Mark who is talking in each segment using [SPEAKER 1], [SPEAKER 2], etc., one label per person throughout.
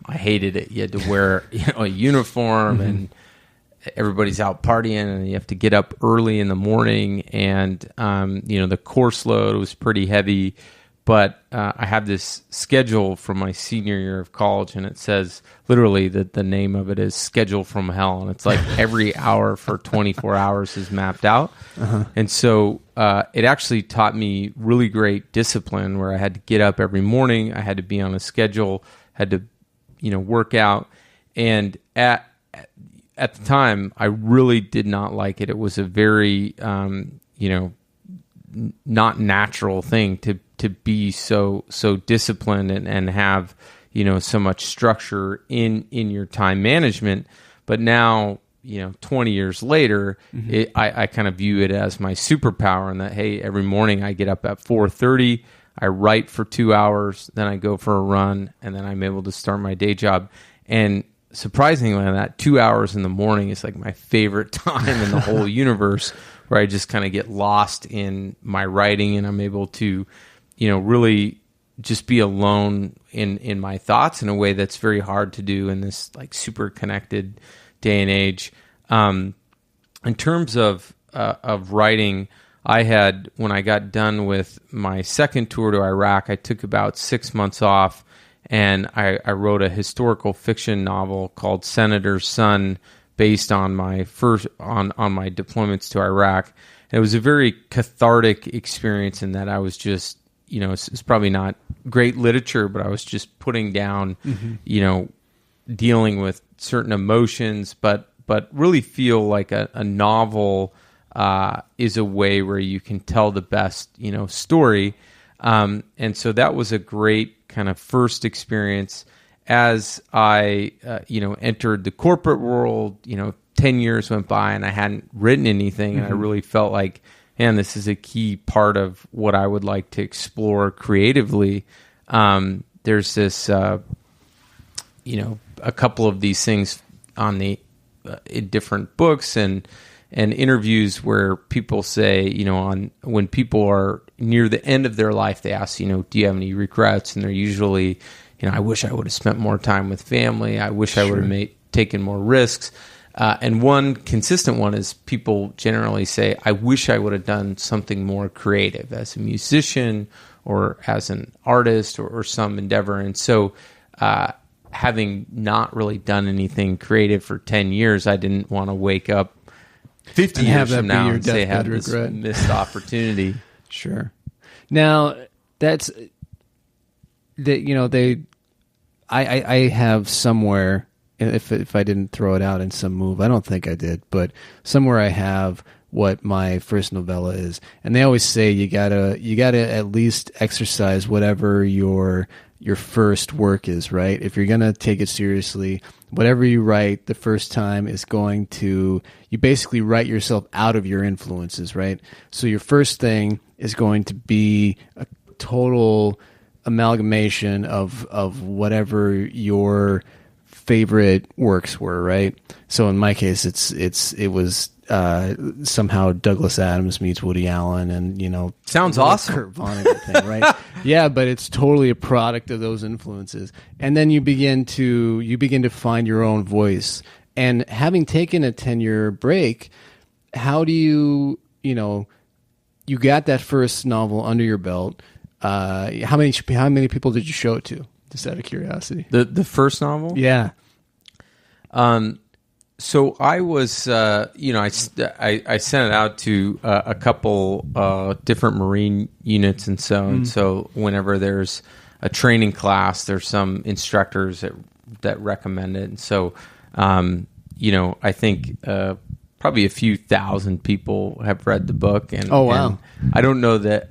[SPEAKER 1] I hated it. You had to wear a uniform and everybody's out partying and you have to get up early in the morning and, the course load was pretty heavy. But I have this schedule from my senior year of college, and it says literally that the name of it is Schedule from Hell. And it's like every hour for 24 hours is mapped out. And so it actually taught me really great discipline where I had to get up every morning. I had to be on a schedule, had to, work out. And at the time, I really did not like it. It was a very, not natural thing to be so disciplined and have so much structure in your time management. But now 20 years later, I kind of view it as my superpower, and that hey, every morning I get up at 4:30, I write for 2 hours, then I go for a run, and then I'm able to start my day job. And surprisingly, that 2 hours in the morning is like my favorite time in the whole universe, where I just kind of get lost in my writing and I'm able to, really just be alone in my thoughts in a way that's very hard to do in this like super connected day and age. In terms of writing, I had, when I got done with my second tour to Iraq, I took about 6 months off and I wrote a historical fiction novel called Senator's Son, based on my on my deployments to Iraq. And it was a very cathartic experience in that I was just, it's probably not great literature, but I was just putting down, dealing with certain emotions, but really feel like a novel is a way where you can tell the best, story. And so that was a great kind of first experience. As I, entered the corporate world, 10 years went by and I hadn't written anything. And I really felt like, man, this is a key part of what I would like to explore creatively. There's this, a couple of these things on in different books and interviews where people say, when people are near the end of their life, they ask, do you have any regrets? And they're usually, I wish I would have spent more time with family. I wish I would have taken more risks. And one consistent one is people generally say, I wish I would have done something more creative as a musician or as an artist or some endeavor. And so having not really done anything creative for 10 years, I didn't want to wake up 50 years from now and say I had this missed opportunity.
[SPEAKER 2] Sure. Now, that's... I have somewhere, if I didn't throw it out in some move, I don't think I did, but somewhere I have what my first novella is. And they always say you gotta at least exercise whatever your first work is, right? If you're gonna take it seriously, whatever you write the first time is going to, you basically write yourself out of your influences, right? So your first thing is going to be a total amalgamation of whatever your favorite works were, right? So in my case, it was somehow Douglas Adams meets Woody Allen, and
[SPEAKER 1] sounds awesome.
[SPEAKER 2] Kurt Vonnegut thing, right? Yeah, but it's totally a product of those influences, and then you begin to find your own voice. And having taken a 10-year break, how do you got that first novel under your belt? How many people did you show it to? Just out of curiosity.
[SPEAKER 1] The first novel?
[SPEAKER 2] Yeah.
[SPEAKER 1] So I was, I sent it out to a couple different Marine units and so. And so whenever there's a training class, there's some instructors that recommend it. And so, I think probably a few thousand people have read the book. And,
[SPEAKER 2] oh, wow.
[SPEAKER 1] And I don't know that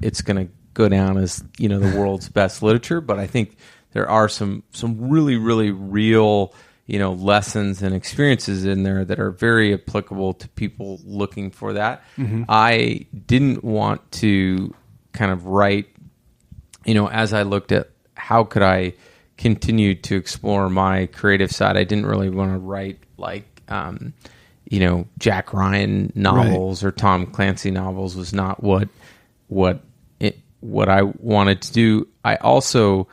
[SPEAKER 1] it's going to go down as, the world's best literature, but I think there are some really, really real, lessons and experiences in there that are very applicable to people looking for that. Mm-hmm. I didn't want to kind of write, as I looked at how could I continue to explore my creative side, I didn't really want to write like, Jack Ryan novels, right, or Tom Clancy novels was not what I wanted to do. I also,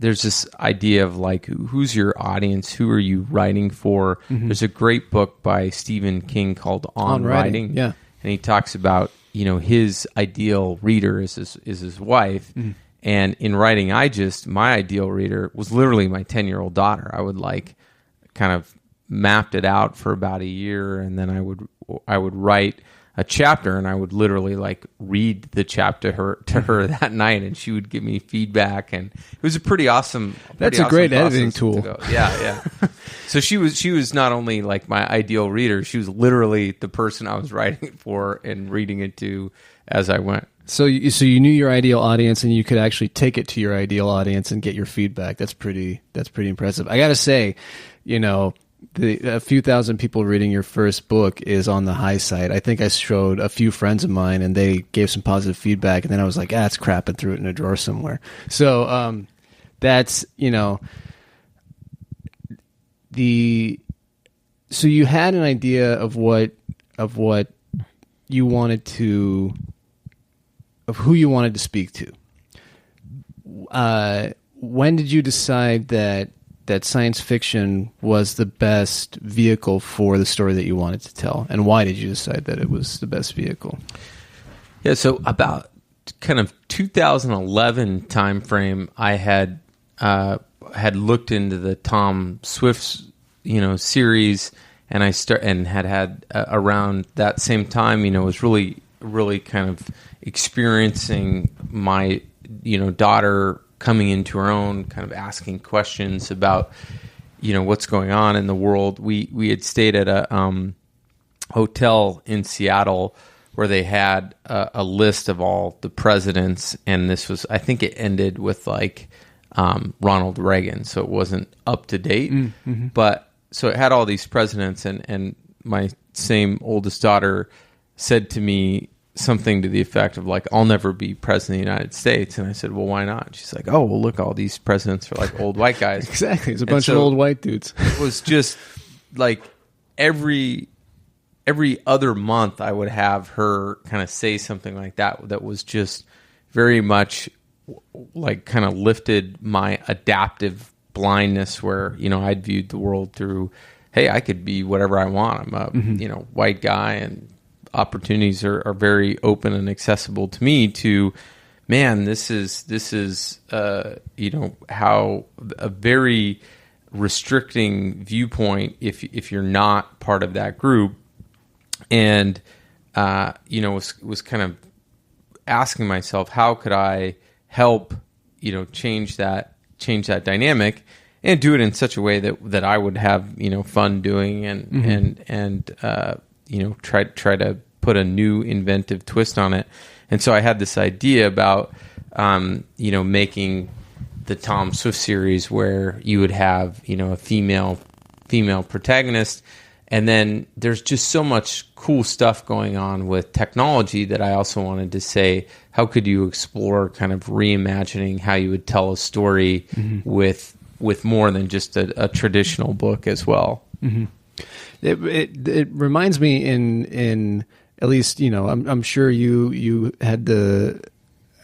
[SPEAKER 1] there's this idea of like, who's your audience? Who are you writing for? There's a great book by Stephen King called On Writing.
[SPEAKER 2] Yeah.
[SPEAKER 1] And he talks about, his ideal reader is his wife. And in writing IGIST, my ideal reader was literally my 10-year-old daughter. I would like kind of mapped it out for about a year, and then I would write a chapter, and I would literally like read the chapter to her that night, and she would give me feedback, and it was a pretty awesome.
[SPEAKER 2] That's a great editing tool.
[SPEAKER 1] Yeah. So she was not only like my ideal reader, she was literally the person I was writing it for and reading it to as I went.
[SPEAKER 2] So you knew your ideal audience, and you could actually take it to your ideal audience and get your feedback. That's pretty impressive. I got to say, a few thousand people reading your first book is on the high side. I think I showed a few friends of mine, and they gave some positive feedback, and then I was like, it's crap, and threw it in a drawer somewhere. So that's so you had an idea of what you wanted to. Of who you wanted to speak to. When did you decide that science fiction was the best vehicle for the story that you wanted to tell, and why did you decide that it was the best vehicle?
[SPEAKER 1] Yeah, so about kind of 2011 timeframe, I had looked into the Tom Swift's series, and had around that same time was really kind of experiencing my daughter coming into her own, kind of asking questions about what's going on in the world. We had stayed at a hotel in Seattle where they had a list of all the presidents, and this was, I think it ended with like Ronald Reagan, so it wasn't up to date. But so it had all these presidents, and my same oldest daughter said to me something to the effect of like, I'll never be president of the United States. And I said, well, why not? She's like, oh, well, look, all these presidents are like old white guys.
[SPEAKER 2] Exactly. It's a bunch of old white dudes.
[SPEAKER 1] It was just like every other month I would have her kind of say something like that was just very much like kind of lifted my adaptive blindness where, I'd viewed the world through, hey, I could be whatever I want. I'm a, white guy, and opportunities are very open and accessible to me to, man, this is how a very restricting viewpoint if you're not part of that group. And, was kind of asking myself, how could I help, change that dynamic and do it in such a way that I would have, fun doing and try to put a new inventive twist on it. And so I had this idea about, making the Tom Swift series where you would have, a female protagonist. And then there's just so much cool stuff going on with technology that I also wanted to say, how could you explore kind of reimagining how you would tell a story with more than just a traditional book as well?
[SPEAKER 2] It reminds me in at least, I'm sure you had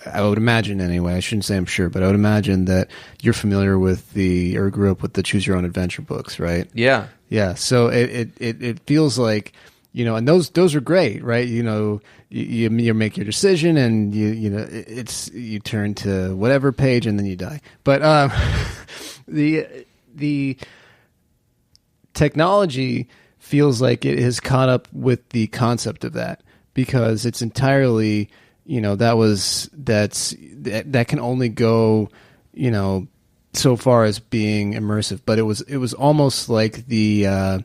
[SPEAKER 2] I would imagine anyway, I shouldn't say I'm sure, but I would imagine that you're familiar with or grew up with the Choose Your Own Adventure books, right?
[SPEAKER 1] Yeah.
[SPEAKER 2] Yeah. So it feels like, and those are great, right? You make your decision, and you turn to whatever page and then you die. But the technology feels like it has caught up with the concept of that, because it's entirely, that can only go, so far as being immersive. But it was almost like the I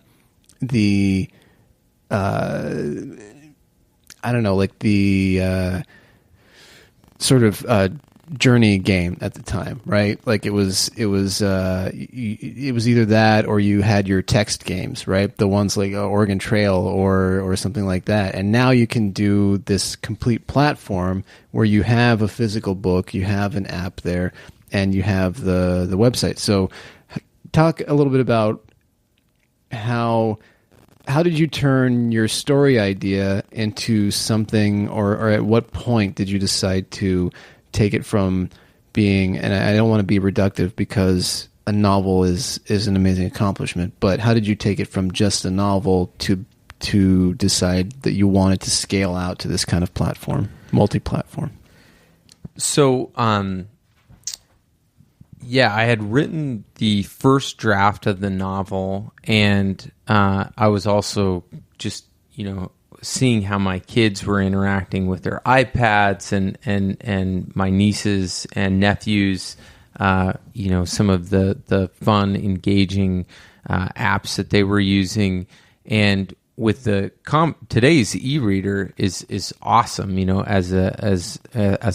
[SPEAKER 2] don't know, like the sort of journey game at the time, right? Like it was either that, or you had your text games, right? The ones like Oregon Trail or something like that. And now you can do this complete platform where you have a physical book, you have an app there, and you have the website. So talk a little bit about how did you turn your story idea into something, or at what point did you decide to take it from being, and I don't want to be reductive because a novel is an amazing accomplishment, but how did you take it from just a novel to decide that you wanted to scale out to this kind of platform, multi-platform?
[SPEAKER 1] So, yeah, I had written the first draft of the novel, and I was also just, seeing how my kids were interacting with their iPads and my nieces and nephews, some of the fun, engaging apps that they were using. And with the today's e-reader is awesome. As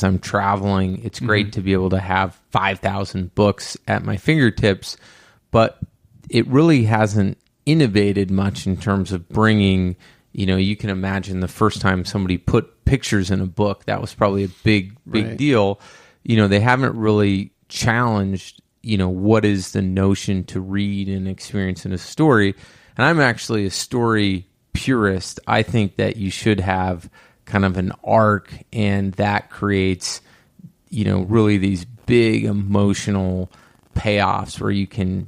[SPEAKER 1] I'm traveling, it's great to be able to have 5,000 books at my fingertips, but it really hasn't innovated much in terms of bringing. You can imagine the first time somebody put pictures in a book, that was probably a big
[SPEAKER 2] Right.
[SPEAKER 1] deal. They haven't really challenged, what is the notion to read and experience in a story. And I'm actually a story purist. I think that you should have kind of an arc, and that creates, really these big emotional payoffs where you can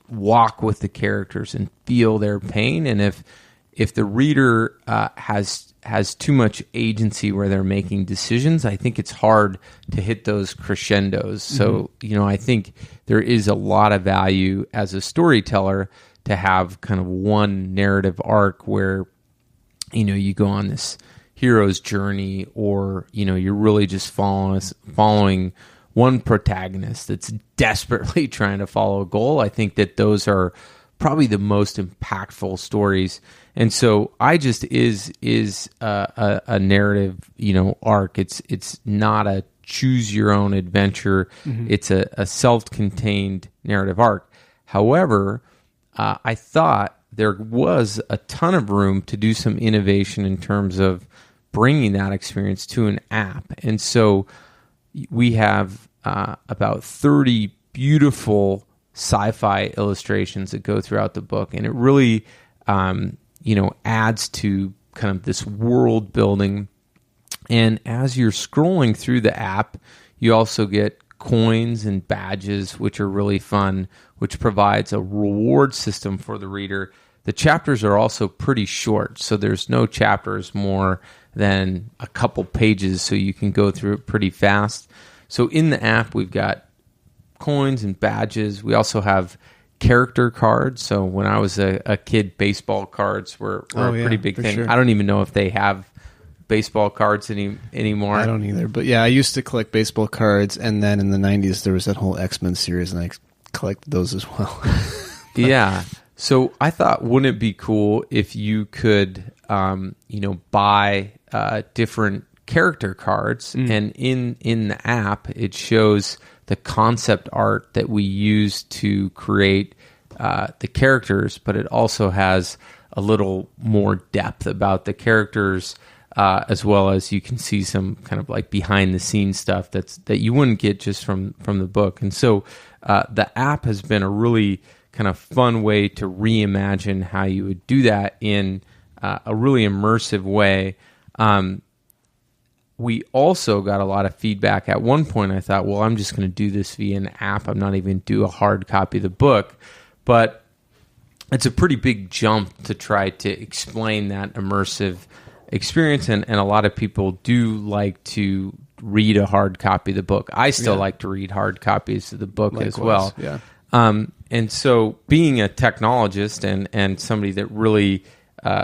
[SPEAKER 1] walk with the characters and feel their pain. And if the reader has too much agency where they're making decisions, I think it's hard to hit those crescendos. So, I think there is a lot of value as a storyteller to have kind of one narrative arc where, you go on this hero's journey, or, you're really just following one protagonist that's desperately trying to follow a goal. I think that those are probably the most impactful stories. And so IGIST is a narrative, arc. It's not a choose your own adventure. It's a self-contained narrative arc. However, I thought there was a ton of room to do some innovation in terms of bringing that experience to an app. And so we have about 30 beautiful sci-fi illustrations that go throughout the book, and it really adds to kind of this world building. And as you're scrolling through the app, you also get coins and badges, which are really fun, which provides a reward system for the reader. The chapters are also pretty short, so there's no chapters more than a couple pages, so you can go through it pretty fast. So in the app, we've got coins and badges. We also have character cards. So when I was a kid, baseball cards were a pretty big thing.
[SPEAKER 2] Sure.
[SPEAKER 1] I don't even know if they have baseball cards anymore.
[SPEAKER 2] I don't either. But yeah, I used to collect baseball cards, and then in the 90s, there was that whole X-Men series, and I collected those as well.
[SPEAKER 1] Yeah. So I thought, wouldn't it be cool if you could, buy different character cards, and in the app, it shows the concept art that we use to create the characters, but it also has a little more depth about the characters, as well as you can see some kind of like behind the scenes stuff that you wouldn't get just from the book. And so the app has been a really kind of fun way to reimagine how you would do that in a really immersive way. We also got a lot of feedback. At one point, I thought, well, I'm just going to do this via an app. I'm not even do a hard copy of the book. But it's a pretty big jump to try to explain that immersive experience. And a lot of people do like to read a hard copy of the book. I still like to read hard copies of the book as well.
[SPEAKER 2] Yeah.
[SPEAKER 1] And so being a technologist and somebody that really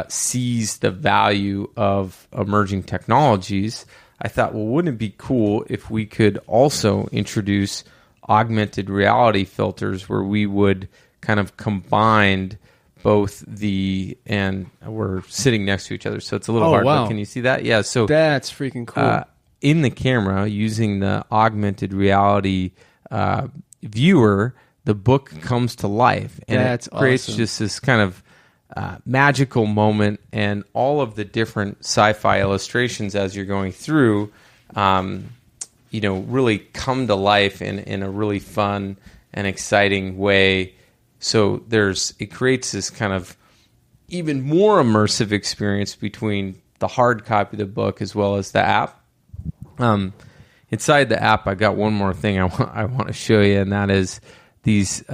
[SPEAKER 1] sees the value of emerging technologies, I thought, well, wouldn't it be cool if we could also introduce augmented reality filters where we would kind of combine both and we're sitting next to each other, so it's a little hard.
[SPEAKER 2] Wow.
[SPEAKER 1] But can you see that? Yeah. So
[SPEAKER 2] That's freaking cool.
[SPEAKER 1] In the camera, using the augmented reality viewer, the book comes to life, and
[SPEAKER 2] That's
[SPEAKER 1] it creates
[SPEAKER 2] awesome.
[SPEAKER 1] just this kind of magical moment, and all of the different sci-fi illustrations as you're going through, really come to life in a really fun and exciting way. So it creates this kind of even more immersive experience between the hard copy of the book as well as the app. And inside the app, I got one more thing I want to show you, and that is these